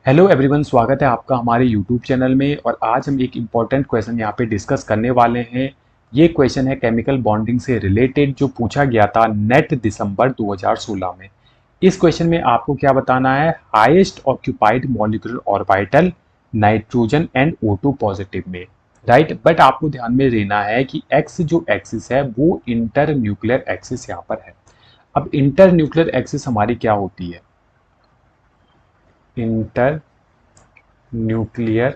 Hello everyone, स्वागत है आपका हमारे यूट्यूब चैनल में। और आज हम एक इम्पॉर्टेंट क्वेश्चन यहाँ पे डिस्कस करने वाले हैं। ये क्वेश्चन है केमिकल बॉन्डिंग से रिलेटेड, जो पूछा गया था नेट दिसंबर 2016 में। इस क्वेश्चन में आपको क्या बताना है? Highest occupied molecular orbital nitrogen and O2 positive में, राइट। बट आपको ध्यान में रहना है कि एक्स जो एक्सिस है वो इंटर न्यूक्लियर एक्सिस यहाँ पर है। अब इंटर न्यूक्लियर एक्सिस हमारी क्या होती है? इंटर न्यूक्लियर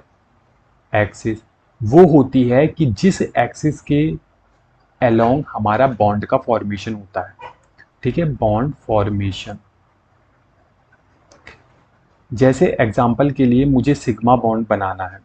एक्सिस वो होती है कि जिस एक्सिस के अलोंग हमारा बॉन्ड का फॉर्मेशन होता है। ठीक है, बॉन्ड फॉर्मेशन। जैसे एग्जांपल के लिए मुझे सिग्मा बॉन्ड बनाना है,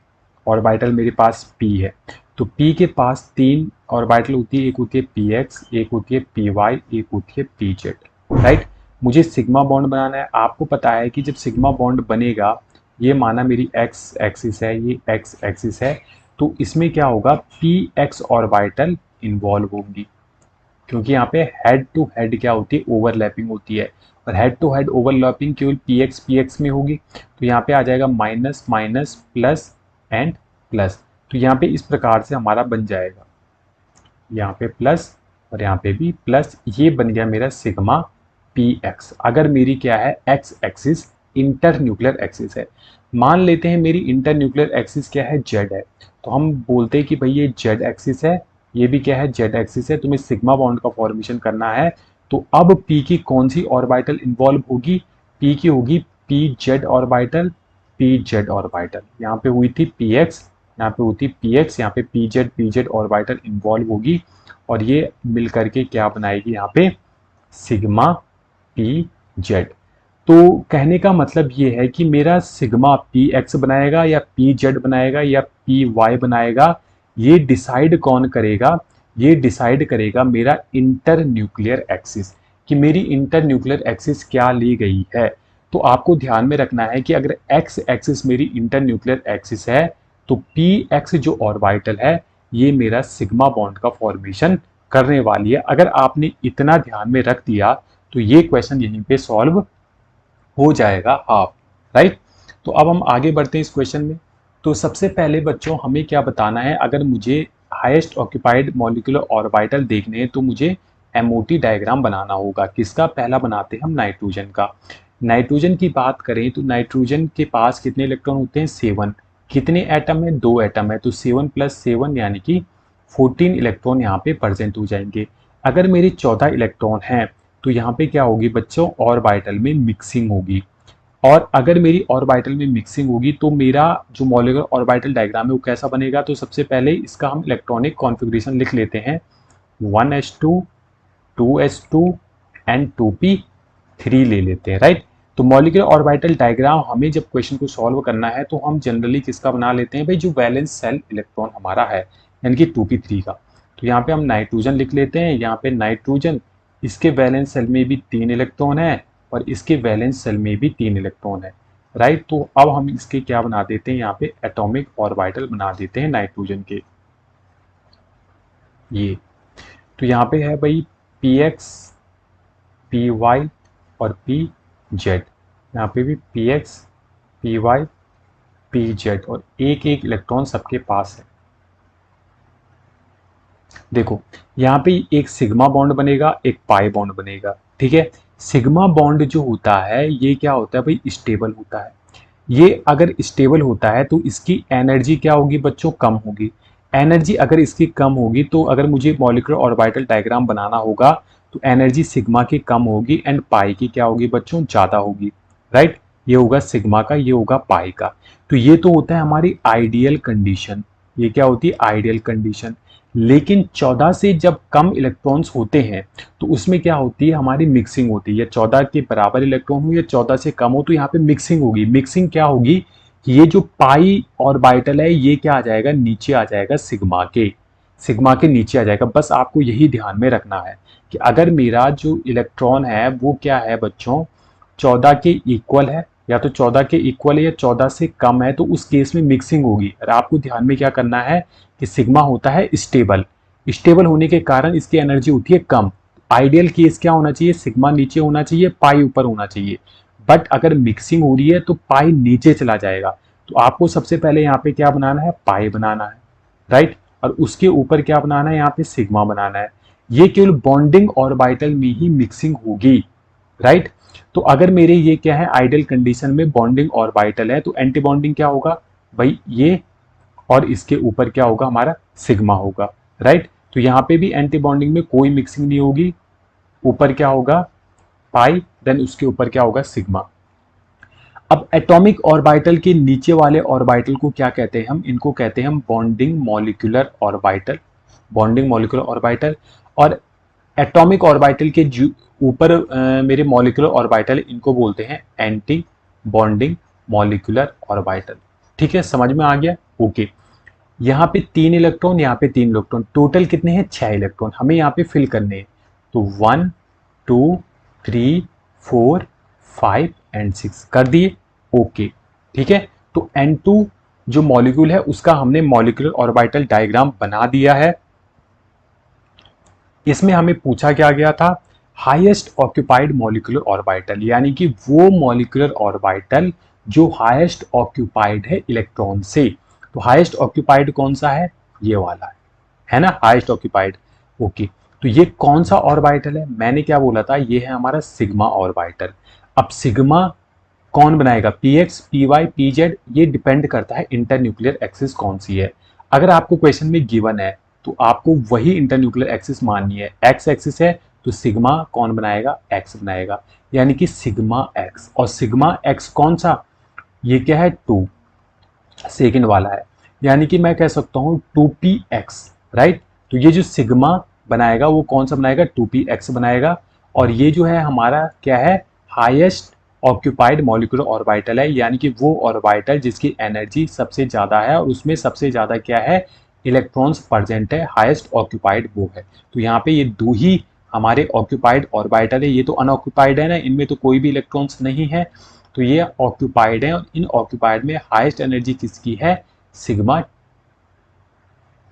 ऑर्बिटल मेरे पास p है, तो p के पास तीन ऑर्बिटल होती है। एक होती है px, एक होती है py, एक होती है pz, राइट। मुझे सिग्मा बॉन्ड बनाना है। आपको पता है कि जब सिग्मा बॉन्ड बनेगा, ये माना मेरी x एक्सिस है, ये x एक्सिस है, तो इसमें क्या होगा? px ऑर्बिटल इन्वॉल्व होंगी, क्योंकि यहाँ पे हेड टू हेड क्या होती है? ओवरलैपिंग होती है। और हेड टू हेड ओवरलैपिंग केवल px में होगी, तो यहाँ पे आ जाएगा minus minus plus and plus. तो यहाँ पे इस प्रकार से हमारा बन जाएगा, यहाँ पे प्लस और यहाँ पे भी प्लस। ये बन गया मेरा सिग्मा px। अगर मेरी क्या है? x axis inter nuclear axis है। मान लेते हैं मेरी इंटर न्यूक्लियर एक्सिस क्या है? z है, तो हम बोलते हैं कि भाई ये z एक्सिस है, ये भी क्या है? z एक्सिस है। तुम्हें सिग्मा बॉन्ड का फॉर्मेशन करना है, तो अब p की कौन सी ऑर्बिटल इन्वॉल्व होगी? p की होगी pz ऑर्बिटल, pz ऑर्बिटल। यहाँ पे हुई थी px, यहाँ पे होती px, यहाँ पे pz ऑर्बिटल इन्वॉल्व होगी, और ये मिल करके क्या बनाएगी? यहाँ पे सिग्मा pz। तो कहने का मतलब ये है कि मेरा सिग्मा px बनाएगा या pz बनाएगा या py बनाएगा, ये डिसाइड कौन करेगा? ये डिसाइड करेगा मेरा इंटर न्यूक्लियर एक्सिस, कि मेरी इंटर न्यूक्लियर एक्सिस क्या ली गई है। तो आपको ध्यान में रखना है कि अगर x एक्सिस मेरी इंटर न्यूक्लियर एक्सिस है, तो px जो ऑर्बिटल है ये मेरा सिग्मा बॉन्ड का फॉर्मेशन करने वाली है। अगर आपने इतना ध्यान में रख दिया तो ये क्वेश्चन यहीं पे सॉल्व हो जाएगा हाफ, राइट। तो अब हम आगे बढ़ते हैं इस क्वेश्चन में। तो सबसे पहले बच्चों हमें क्या बताना है? अगर मुझे हाईएस्ट ऑक्यूपाइड मॉलिक्यूलर ऑर्बिटल देखने हैं तो मुझे एमओटी डायग्राम बनाना होगा। किसका? पहला बनाते हैं हम नाइट्रोजन का। नाइट्रोजन की बात करें तो नाइट्रोजन के पास कितने इलेक्ट्रॉन होते हैं? 7। कितने एटम है? 2 एटम है, तो 7 + 7 यानी कि 14 इलेक्ट्रॉन यहाँ पे प्रेजेंट हो जाएंगे। अगर मेरे 14 इलेक्ट्रॉन हैं तो यहाँ पे क्या होगी बच्चों? ऑर्बिटल में मिक्सिंग होगी। और अगर मेरी ऑर्बिटल में मिक्सिंग होगी तो मेरा जो मॉलिक्यूलर ऑर्बिटल डायग्राम है वो कैसा बनेगा? तो सबसे पहले इसका हम इलेक्ट्रॉनिक कॉन्फ़िगरेशन लिख लेते हैं। 1s2, 2s2 एंड 2p3 ले लेते हैं, राइट। तो मॉलिक्यूलर ऑर्बिटल डायग्राम हमें जब क्वेश्चन को सॉल्व करना है तो हम जनरली किसका बना लेते हैं भाई? जो वैलेंस सेल इलेक्ट्रॉन हमारा है, यानी कि 2p3 का। तो यहाँ पे हम नाइट्रोजन लिख लेते हैं। यहाँ पे नाइट्रोजन, इसके वैलेंस सेल में भी 3 इलेक्ट्रॉन है और इसके वैलेंस सेल में भी 3 इलेक्ट्रॉन है, राइट। तो अब हम इसके क्या बना देते हैं? यहाँ पे एटॉमिक ऑर्बिटल बना देते हैं नाइट्रोजन के। ये तो यहाँ पे है भाई px, py और pz। यहाँ पे भी px, py, pz और एक एक इलेक्ट्रॉन सबके पास है। देखो यहाँ पे एक सिग्मा बॉन्ड बनेगा, एक पाई बॉन्ड बनेगा, ठीक है। सिग्मा बॉन्ड जो होता है ये क्या होता है भाई? स्टेबल होता है। ये अगर स्टेबल होता है तो इसकी एनर्जी क्या होगी बच्चों? कम होगी। एनर्जी अगर इसकी कम होगी तो अगर मुझे मॉलिक्यूलर ऑर्बिटल डायग्राम बनाना होगा तो एनर्जी सिग्मा की कम होगी एंड पाई की क्या होगी बच्चों? ज़्यादा होगी, राइट। ये होगा सिग्मा का, ये होगा पाई का। तो ये तो होता है हमारी आइडियल कंडीशन। ये क्या होती है? Ideal condition. लेकिन 14 से जब कम इलेक्ट्रॉन्स होते हैं तो उसमें क्या होती है? हमारी मिक्सिंग होती है। या 14 के बराबर इलेक्ट्रॉन हो या 14 से कम हो तो यहाँ पे मिक्सिंग होगी। मिक्सिंग क्या होगी? ये जो पाई ऑर्बिटल है ये क्या आ जाएगा? नीचे आ जाएगा सिग्मा के। सिग्मा के नीचे आ जाएगा। बस आपको यही ध्यान में रखना है कि अगर मेरा जो इलेक्ट्रॉन है वो क्या है बच्चों? 14 के इक्वल है, या तो 14 के इक्वल है या 14 से कम है, तो उस केस में मिक्सिंग होगी। और आपको ध्यान में क्या करना है कि सिग्मा होता है स्टेबल। स्टेबल होने के कारण इसकी एनर्जी होती है कम। आइडियल केस क्या होना चाहिए? सिग्मा नीचे होना चाहिए, पाई ऊपर होना चाहिए। बट अगर मिक्सिंग हो रही है तो पाई नीचे चला जाएगा। तो आपको सबसे पहले यहाँ पे क्या बनाना है, पाई बनाना है, राइट। और उसके ऊपर क्या बनाना है, यहाँ पे सिग्मा बनाना है। ये केवल बॉन्डिंग ऑर्बिटल में ही मिक्सिंग होगी, राइट। तो अगर मेरे ये क्या है, आइडियल कंडीशन में बॉन्डिंग ऑर्बिटल है, तो एंटी बॉन्डिंग क्या होगा भाई, ये और इसके ऊपर क्या होगा, हमारा सिग्मा होगा, राइट। तो यहाँ पे भी एंटी बॉन्डिंग में कोई मिक्सिंग नहीं होगी, ऊपर क्या होगा, पाई, देन उसके ऊपर क्या होगा, सिग्मा। अब एटॉमिक ऑर्बिटल के नीचे वाले ऑर्बिटल को क्या कहते हैं, हम इनको कहते हैं हम bonding molecular orbital, bonding molecular orbital. और एटॉमिक ऑर्बिटल के ऊपर मेरे मॉलिक्यूलर ऑर्बिटल, इनको बोलते हैं एंटी बॉन्डिंग मॉलिक्यूलर ऑर्बिटल। ठीक है, समझ में आ गया, ओके। यहाँ पे 3 इलेक्ट्रॉन, यहाँ पे 3 इलेक्ट्रॉन, टोटल कितने हैं, 6 इलेक्ट्रॉन हमें यहाँ पे फिल करने हैं। तो 1 2 3 4 5 एंड 6 कर दिए, ओके। ठीक है, तो N2 जो मॉलिक्यूल है उसका हमने मॉलिक्यूलर ऑर्बिटल डायग्राम बना दिया है। इसमें हमें पूछा क्या गया था, हाईएस्ट ऑक्यूपाइड मॉलिक्यूलर ऑर्बिटल, यानी कि वो मॉलिक्यूलर ऑर्बिटल जो हाईएस्ट ऑक्यूपाइड है इलेक्ट्रॉन से। तो हाईएस्ट ऑक्यूपाइड कौन सा है, ये वाला है ना, हाईएस्ट ऑक्यूपाइड, ओके। तो ये कौन सा ऑर्बिटल है, मैंने क्या बोला था, ये है हमारा सिग्मा ऑर्बिटल। अब सिग्मा कौन बनाएगा, P X, P Y, P Z, ये डिपेंड करता है इंटरन्यूक्लियर एक्सिस कौन सी है। अगर आपको क्वेश्चन में गिवन है तो आपको वही इंटरन्यूक्लियर एक्सिस माननी है। एक्स एक्सिस है तो सिग्मा कौन बनाएगा, एक्स बनाएगा, यानी कि सिग्मा एक्स। और सिग्मा एक्स कौन सा, ये क्या है, 2 सेकेंड वाला है, यानी कि मैं कह सकता हूं 2px, राइट। तो ये जो सिग्मा बनाएगा वो कौन सा बनाएगा, 2px बनाएगा। और ये जो है हमारा क्या है, हाईएस्ट ऑक्यूपाइड मॉलिक्यूलर ऑर्बिटल है, यानी कि वो ऑर्बिटल जिसकी एनर्जी सबसे ज़्यादा है और उसमें सबसे ज़्यादा क्या है, इलेक्ट्रॉन्स प्रेजेंट है, हाईएस्ट ऑक्यूपाइड वो है। तो यहाँ पे ये 2 ही हमारे ऑक्यूपाइड ऑर्बिटल है, ये तो अनऑक्यूपाइड है ना, इनमें तो कोई भी इलेक्ट्रॉन्स नहीं है। तो ये ऑक्यूपाइड है, और इन ऑक्यूपाइड में हाईएस्ट एनर्जी किसकी है, सिग्मा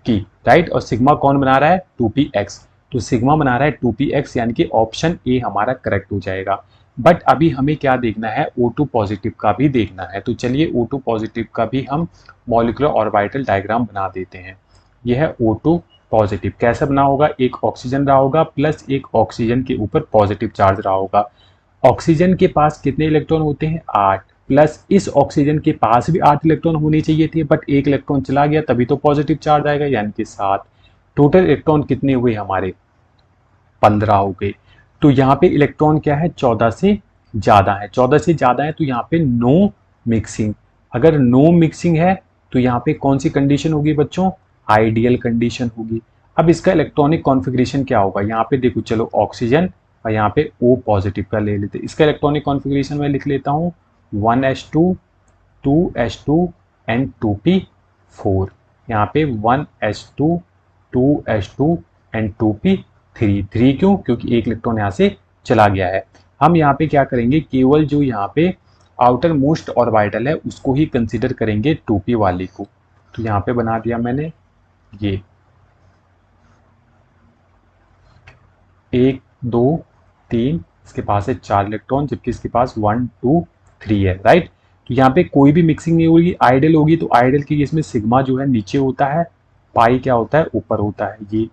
की, राइट। और सिग्मा कौन बना रहा है, 2px। तो सिग्मा बना रहा है 2px, यानी कि ऑप्शन ए हमारा करेक्ट हो जाएगा। बट अभी हमें क्या देखना है, O2 पॉजिटिव का भी देखना है। तो चलिए O2 पॉजिटिव का भी हम मॉलिक्यूलर ऑर्बिटल डायग्राम बना देते हैं। यह है O2 पॉजिटिव, कैसे बना होगा, एक ऑक्सीजन रहा होगा प्लस एक ऑक्सीजन के ऊपर पॉजिटिव चार्ज रहा होगा। ऑक्सीजन के पास कितने इलेक्ट्रॉन होते हैं, 8, प्लस इस ऑक्सीजन के पास भी 8 इलेक्ट्रॉन होने चाहिए थे, बट एक इलेक्ट्रॉन चला गया, तभी तो पॉजिटिव चार्ज आएगा, यानी कि 7। टोटल इलेक्ट्रॉन कितने हुए हमारे, 15 हो गए। तो यहाँ पे इलेक्ट्रॉन क्या है, 14 से ज़्यादा है, 14 से ज़्यादा है, तो यहाँ पे नो मिक्सिंग। अगर नो मिक्सिंग है तो यहाँ पे कौन सी कंडीशन होगी बच्चों, आइडियल कंडीशन होगी। अब इसका इलेक्ट्रॉनिक कॉन्फ़िगरेशन क्या होगा, यहाँ पे देखो, चलो ऑक्सीजन और यहाँ पे O पॉजिटिव का ले लेते हैं। इसका इलेक्ट्रॉनिक कॉन्फ़िगरेशन मैं लिख लेता हूँ, 1s2 2s2 एंड 2p4। यहाँ पे 1s2 2s2 एंड 2p3। 3 क्यों, क्योंकि एक इलेक्ट्रॉन यहाँ से चला गया है। हम यहाँ पे क्या करेंगे, केवल जो यहाँ पे आउटर मोस्ट ऑर्बिटल है उसको ही कंसीडर करेंगे, 2p वाली को। तो यहाँ पे बना दिया मैंने ये 1 2 3, इसके पास है 4 इलेक्ट्रॉन, जबकि इसके पास 1 2 3 है, राइट। तो यहाँ पे कोई भी मिक्सिंग नहीं होगी, आइडियल होगी। तो आइडियल के केस में सिग्मा जो है नीचे होता है, पाई क्या होता है, ऊपर होता है। ये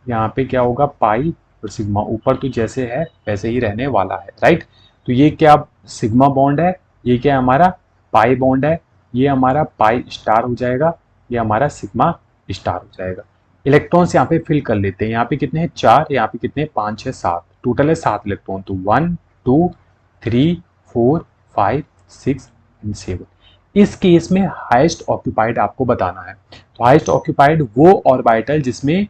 यहाँ पे क्या होगा, पाई और सिग्मा, ऊपर तो जैसे है वैसे ही रहने वाला है, राइट। तो ये क्या सिग्मा बॉन्ड है, ये क्या है हमारा पाई बॉन्ड है, ये हमारा पाई स्टार हो जाएगा, ये हमारा सिग्मा स्टार हो जाएगा। इलेक्ट्रॉन्स यहाँ पे फिल कर लेते हैं, यहाँ पे कितने हैं, 4, यहाँ पे कितने हैं, 5 6 7, टोटल है 7 इलेक्ट्रॉन। तो 1 2 3 4 5 6 एंड 7। इस केस में हाईएस्ट ऑक्यूपाइड आपको बताना है। तो हाईएस्ट ऑक्यूपाइड वो ऑर्बिटल जिसमें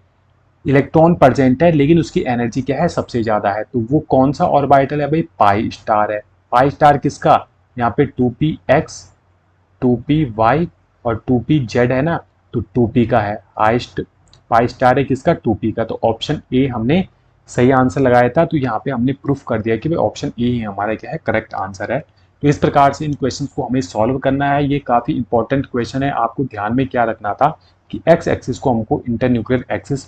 इलेक्ट्रॉन प्रेजेंट है लेकिन उसकी एनर्जी क्या है, सबसे ज्यादा है। तो वो कौन सा ऑर्बिटल है भाई, पाई स्टार है। पाई स्टार किसका, यहाँ पे 2px 2py और 2pz है ना, तो 2p का है हाईएस्ट। पाई स्टार है किसका, 2p का। तो ऑप्शन ए हमने सही आंसर लगाया था। तो यहाँ पे हमने प्रूफ कर दिया कि भाई ऑप्शन ए ही हमारा क्या है, करेक्ट आंसर है। तो इस प्रकार से इन क्वेश्चंस को हमें सॉल्व करना है। ये काफी इंपॉर्टेंट क्वेश्चन है। आपको ध्यान में क्या रखना था कि एक्स एक्सिस को हमको इंटरन्यूक्लियर एक्सिस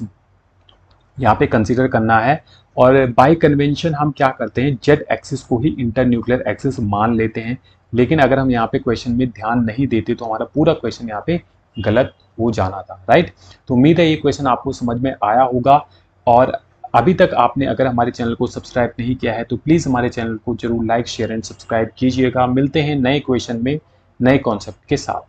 यहाँ पे कंसीडर करना है। और बाय कन्वेंशन हम क्या करते हैं, जेड एक्सिस को ही इंटरन्यूक्लियर एक्सिस मान लेते हैं। लेकिन अगर हम यहाँ पे क्वेश्चन में ध्यान नहीं देते तो हमारा पूरा क्वेश्चन यहाँ पे गलत हो जाना था, राइट। तो उम्मीद है ये क्वेश्चन आपको समझ में आया होगा। और अभी तक आपने अगर हमारे चैनल को सब्सक्राइब नहीं किया है तो प्लीज़ हमारे चैनल को जरूर लाइक शेयर एंड सब्सक्राइब कीजिएगा। मिलते हैं नए क्वेश्चन में नए कॉन्सेप्ट के साथ।